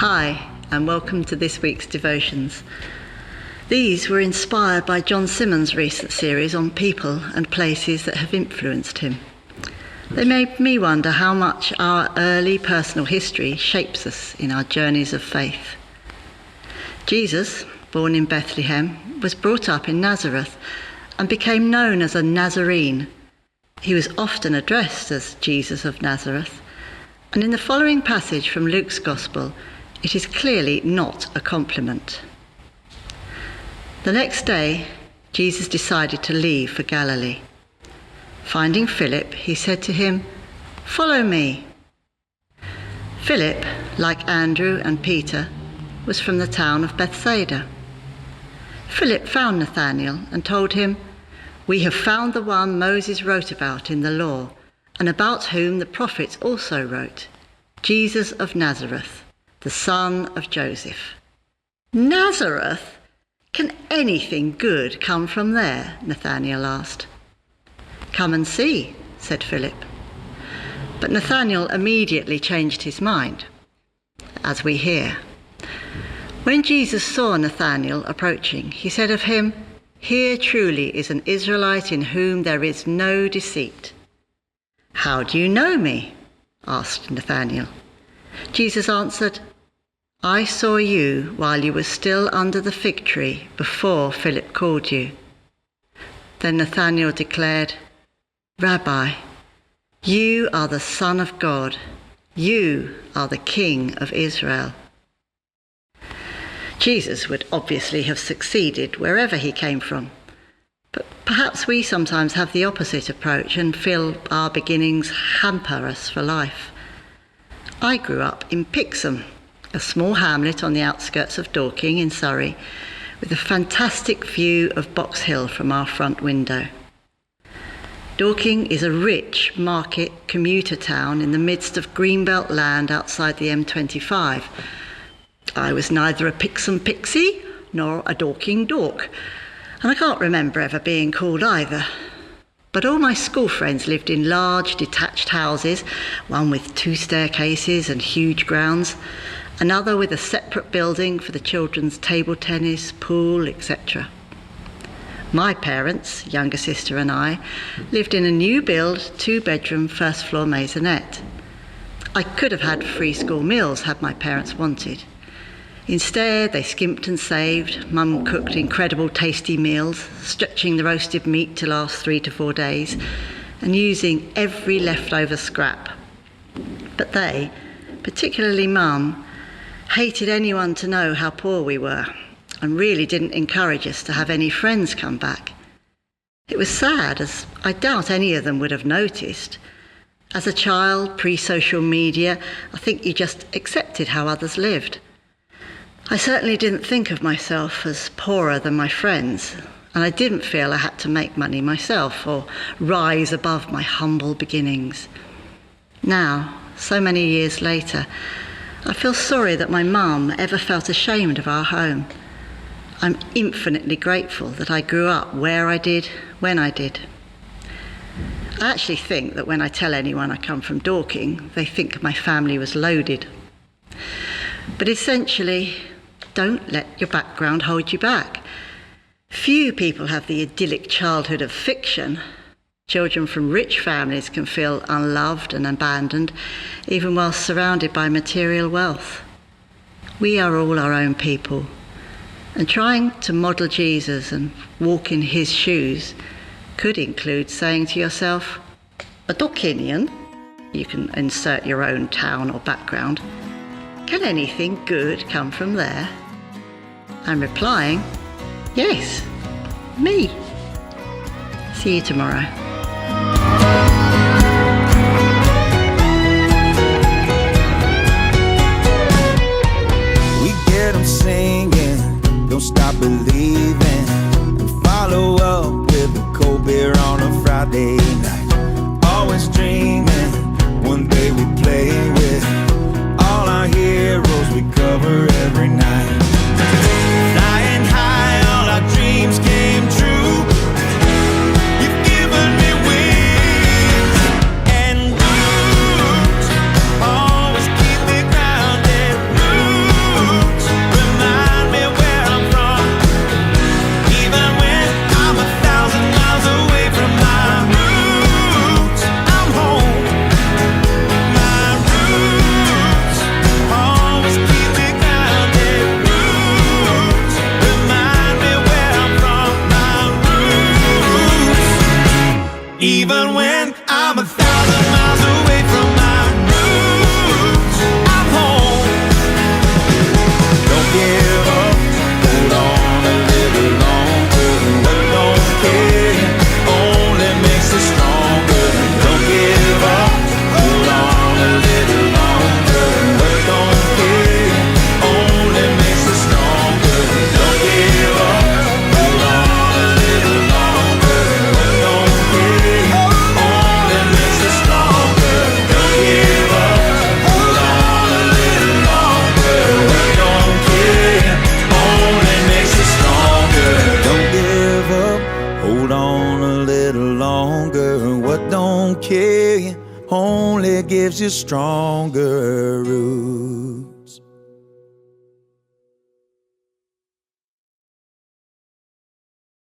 Hi, and welcome to this week's devotions. These were inspired by John Simmons' recent series on people and places that have influenced him. They made me wonder how much our early personal history shapes us in our journeys of faith. Jesus, born in Bethlehem, was brought up in Nazareth and became known as a Nazarene. He was often addressed as Jesus of Nazareth, and in the following passage from Luke's Gospel, it is clearly not a compliment. The next day, Jesus decided to leave for Galilee. Finding Philip, he said to him, "Follow me." Philip, like Andrew and Peter, was from the town of Bethsaida. Philip found Nathanael and told him, "We have found the one Moses wrote about in the law, and about whom the prophets also wrote, Jesus of Nazareth, the son of Joseph." "Nazareth? Can anything good come from there?" Nathanael asked. "Come and see," said Philip. But Nathanael immediately changed his mind, as we hear. When Jesus saw Nathanael approaching, he said of him, "Here truly is an Israelite in whom there is no deceit." "How do you know me?" asked Nathanael. Jesus answered, "I saw you while you were still under the fig tree before Philip called you." Then Nathanael declared, "Rabbi, you are the Son of God. You are the King of Israel." Jesus would obviously have succeeded wherever he came from. But perhaps we sometimes have the opposite approach and feel our beginnings hamper us for life. I grew up in Pixham, a small hamlet on the outskirts of Dorking in Surrey, with a fantastic view of Box Hill from our front window. Dorking is a rich market commuter town in the midst of greenbelt land outside the M25. I was neither a Pixham pixie nor a Dorking dork, and I can't remember ever being called either. But all my school friends lived in large detached houses, one with 2 staircases and huge grounds, another with a separate building for the children's table tennis, pool, etc. My parents, younger sister and I, lived in a new build, 2-bedroom, first-floor maisonette. I could have had free school meals had my parents wanted. Instead, they skimped and saved. Mum cooked incredible tasty meals, stretching the roasted meat to last 3 to 4 days, and using every leftover scrap. But they, particularly Mum, hated anyone to know how poor we were, and really didn't encourage us to have any friends come back. It was sad, as I doubt any of them would have noticed. As a child, pre-social media, I think you just accepted how others lived. I certainly didn't think of myself as poorer than my friends, and I didn't feel I had to make money myself or rise above my humble beginnings. Now, so many years later, I feel sorry that my mum ever felt ashamed of our home. I'm infinitely grateful that I grew up where I did, when I did. I actually think that when I tell anyone I come from Dorking, they think my family was loaded. But essentially, don't let your background hold you back. Few people have the idyllic childhood of fiction. Children from rich families can feel unloved and abandoned, even while surrounded by material wealth. We are all our own people, and trying to model Jesus and walk in his shoes could include saying to yourself, "A Dorkinian," you can insert your own town or background, "can anything good come from there?" And replying, "Yes, me." See you tomorrow. We get 'em singing, don't stop believing, and follow up with a cold beer on a Friday night. Always dreaming, one day we play with all our heroes we cover every night. Flying high, all our dreams came true. You've given me wings and roots, always keep me grounded. Roots. lives you stronger.